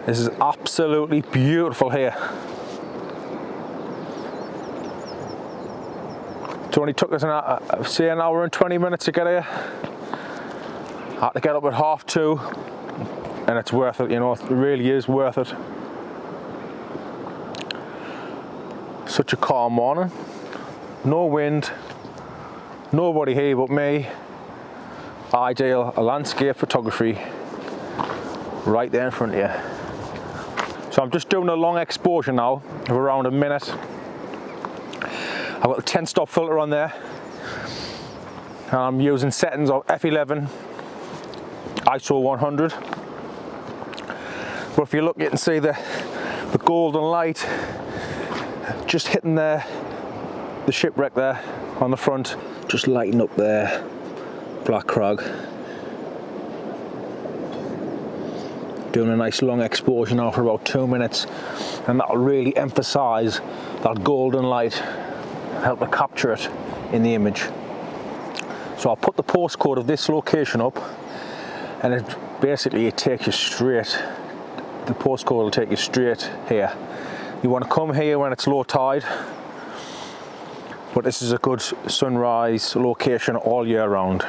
This is absolutely beautiful here. It only took us say an hour and 20 minutes to get here. I had to get up at 2:30, and it's worth it, you know, it really is worth it. Such a calm morning, no wind, nobody here but me. Ideal landscape photography right there in front of you. So I'm just doing a long exposure now of around a minute. I've got the 10-stop filter on there, and I'm using settings of f11, ISO 100. But if you look, you can see the golden light just hitting the shipwreck there on the front, just lighting up there, Black Crag. Doing a nice long exposure now for about 2 minutes, and that'll really emphasize that golden light, help to capture it in the image. So I'll put the postcode of this location up, and it takes you straight, the postcode will take you straight here. You want to come here when it's low tide, but this is a good sunrise location all year round.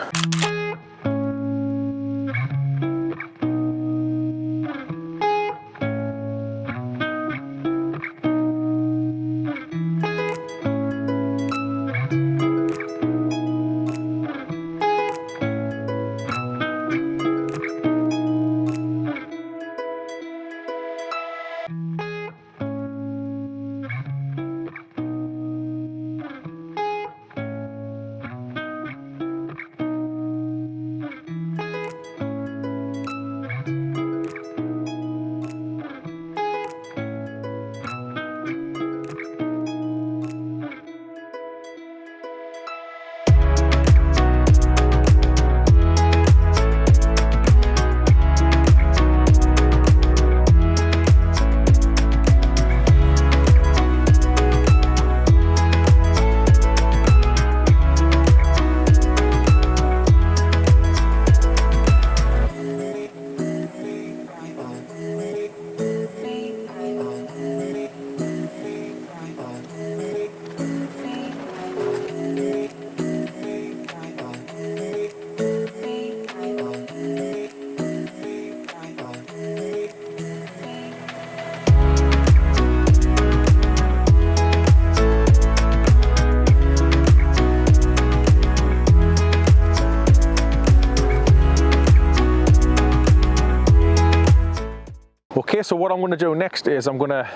Okay, so what I'm going to do next is I'm going to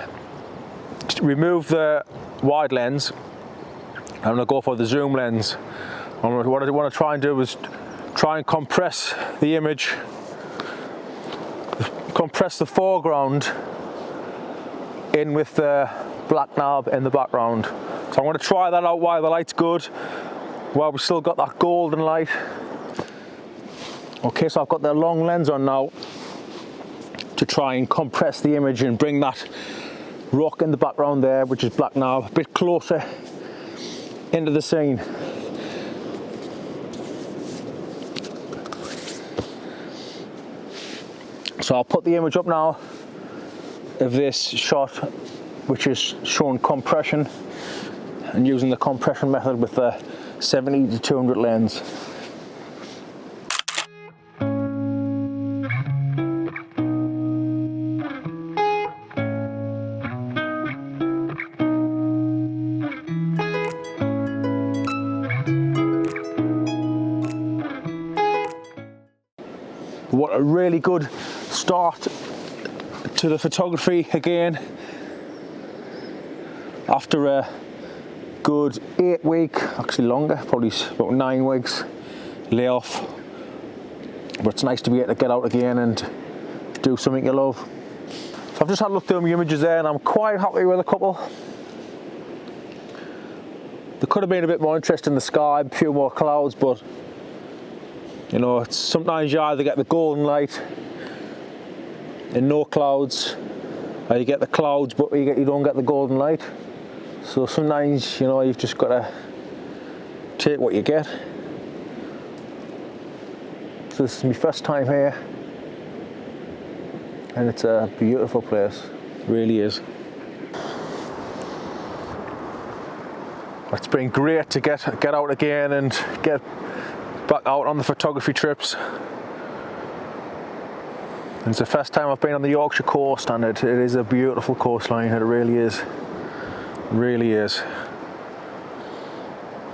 remove the wide lens. I'm going to go for the zoom lens. What I want to try and do is try and compress the image, compress the foreground in with the black knob in the background. So I'm going to try that out while the light's good, while we've still got that golden light. Okay, so I've got the long lens on now to try and compress the image and bring that rock in the background there, which is black knob, a bit closer into the scene. So I'll put the image up now of this shot, which is showing compression, and using the compression method with the 70-200 lens. What a really good start to the photography again, after a good 8 week, actually longer, probably about 9 weeks layoff. But it's nice to be able to get out again and do something you love. So I've just had a look through my images there, and I'm quite happy with a couple. There could have been a bit more interest in the sky, a few more clouds, but you know, it's sometimes you either get the golden light and no clouds, or you get the clouds but you don't get the golden light. So sometimes, you know, you've just got to take what you get. So this is my first time here, and it's a beautiful place, it really is. It's been great to get out again and get back out on the photography trips. It's the first time I've been on the Yorkshire coast, and it is a beautiful coastline, it really is. Really is.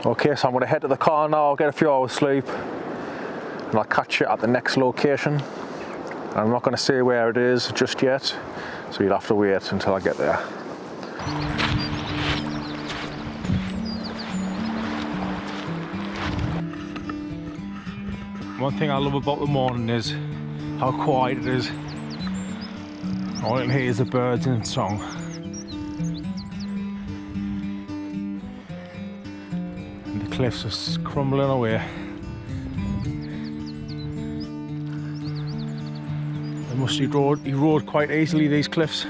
Okay, so I'm going to head to the car now, I'll get a few hours sleep, and I'll catch you at the next location. I'm not going to say where it is just yet, so you'll have to wait until I get there. One thing I love about the morning is how quiet it is. All you can hear is the birds in song. And the cliffs are crumbling away. They must erode quite easily, these cliffs.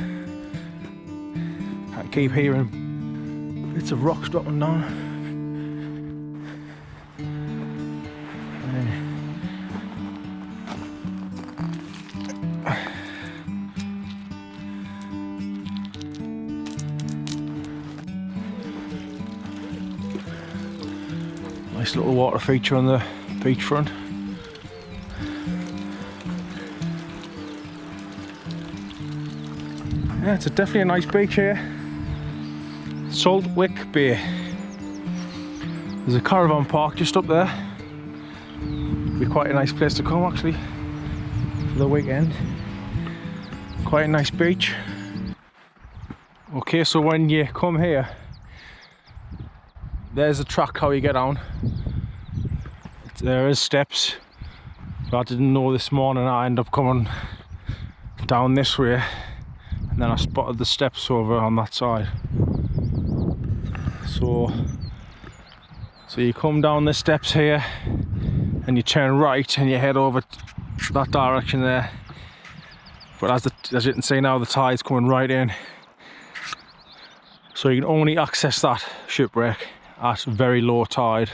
I keep hearing bits of rocks dropping down. Nice little water feature on the beachfront. Yeah, it's definitely a nice beach here. Saltwick Bay. There's a caravan park just up there. Be quite a nice place to come actually for the weekend. Quite a nice beach. Okay, so when you come here, there's the track how you get down. There is steps, but I didn't know this morning. I ended up coming down this way, and then I spotted the steps over on that side. So you come down the steps here, and you turn right, and you head over that direction there. But as you can see now, the tide's coming right in, so you can only access that shipwreck at very low tide.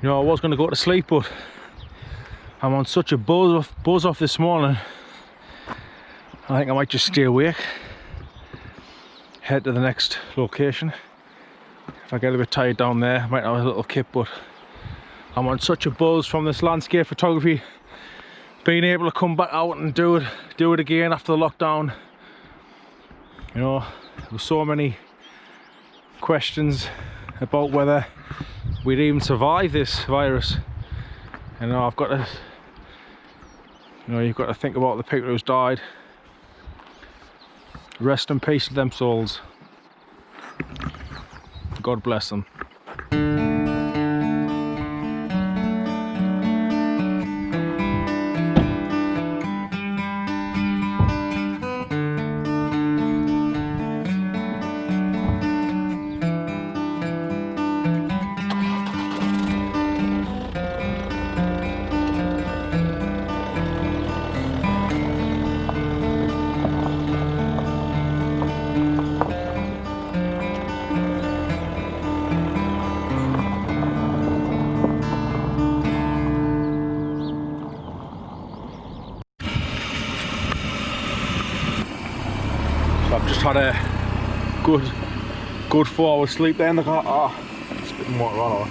You know, I was going to go to sleep, but I'm on such a buzz off this morning. I think I might just stay awake, head to the next location. If I get a bit tired down there, I might have a little kip, but I'm on such a buzz from this landscape photography. Being able to come back out and do it again after the lockdown. You know, there were so many questions about whether we'd even survive this virus. You know, I've got to, you know, you've got to think about the people who's died. Rest in peace to them souls. God bless them. I've just had a good 4 hours sleep there in the car. Oh, spitting water all over.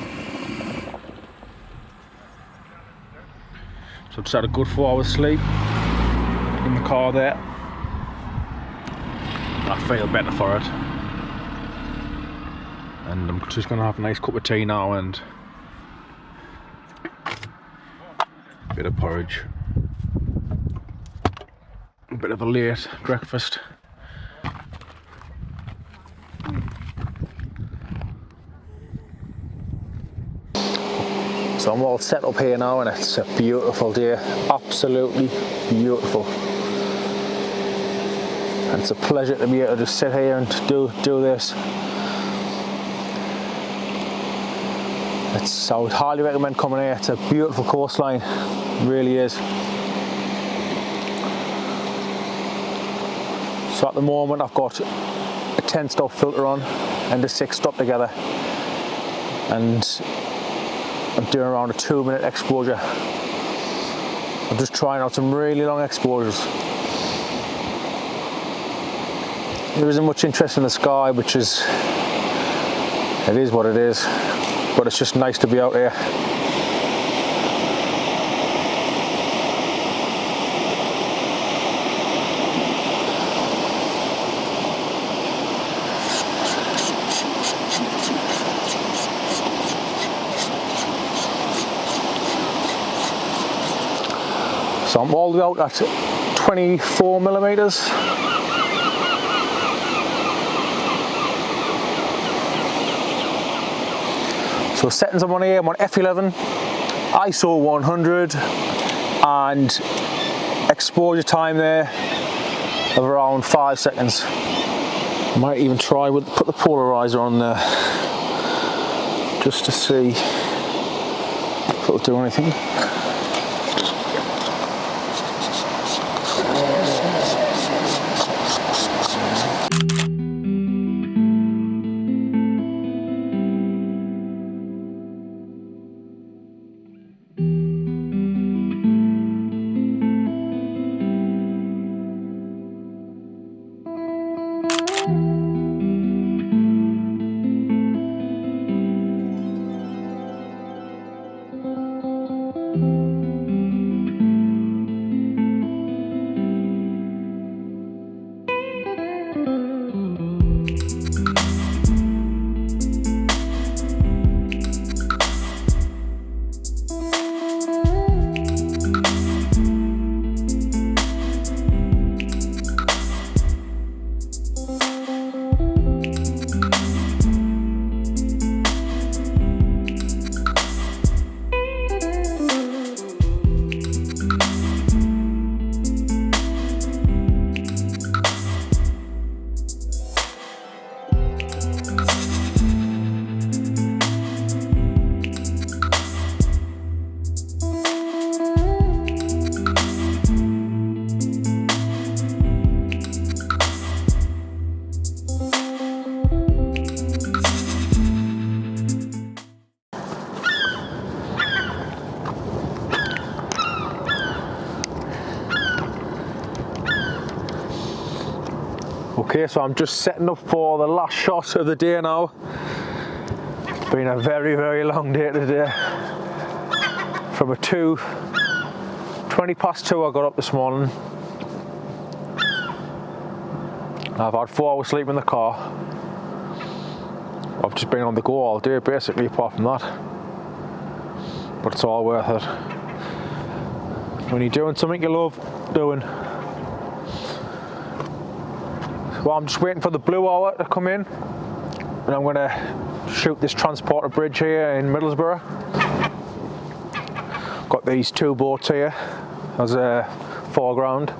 So I've just had a good 4 hours sleep in the car there. I feel better for it. And I'm just going to have a nice cup of tea now and a bit of porridge. A bit of a late breakfast. So I'm all set up here now, and it's a beautiful day, absolutely beautiful. And it's a pleasure to be able to just sit here and do this. I would highly recommend coming here. It's a beautiful coastline, it really is. So at the moment I've got a 10-stop filter on and a 6-stop together, and I'm doing around a 2-minute exposure. I'm just trying out some really long exposures. There isn't much interest in the sky, which is, it is what it is, but it's just nice to be out here. So I'm all the way out at 24 millimeters. So settings I'm on here, I'm on F11, ISO 100, and exposure time there of around 5 seconds. Might even try with put the polarizer on there just to see if it'll do anything. Okay, so I'm just setting up for the last shot of the day now. It's been a very, very long day today. From 20 past 2 I got up this morning. I've had 4 hours sleep in the car. I've just been on the go all day basically, apart from that. But it's all worth it. When you're doing something you love doing. Well, I'm just waiting for the blue hour to come in, and I'm going to shoot this transporter bridge here in Middlesbrough. Got these 2 boats here as a foreground.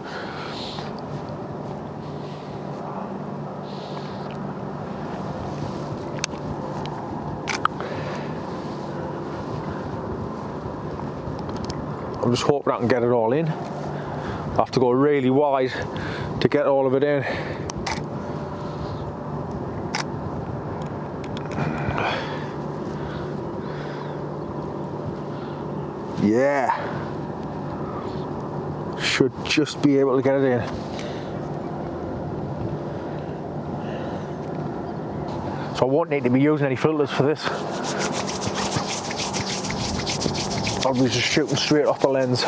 I'm just hoping I can get it all in. I have to go really wide to get all of it in. Yeah, should just be able to get it in. So I won't need to be using any filters for this. I'll be just shooting straight off the lens.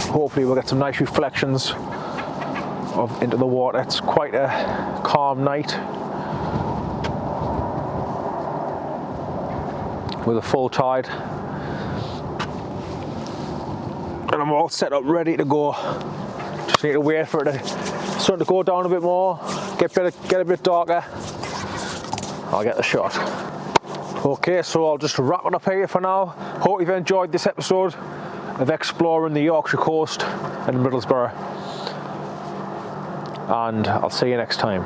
Hopefully we'll get some nice reflections into the water. It's quite a calm night with a full tide, and I'm all set up ready to go. Just need to wait for it to start to go down a bit more, get a bit darker. I'll get the shot. Okay, so I'll just wrap it up here for now. Hope you've enjoyed this episode of exploring the Yorkshire coast and Middlesbrough, and I'll see you next time.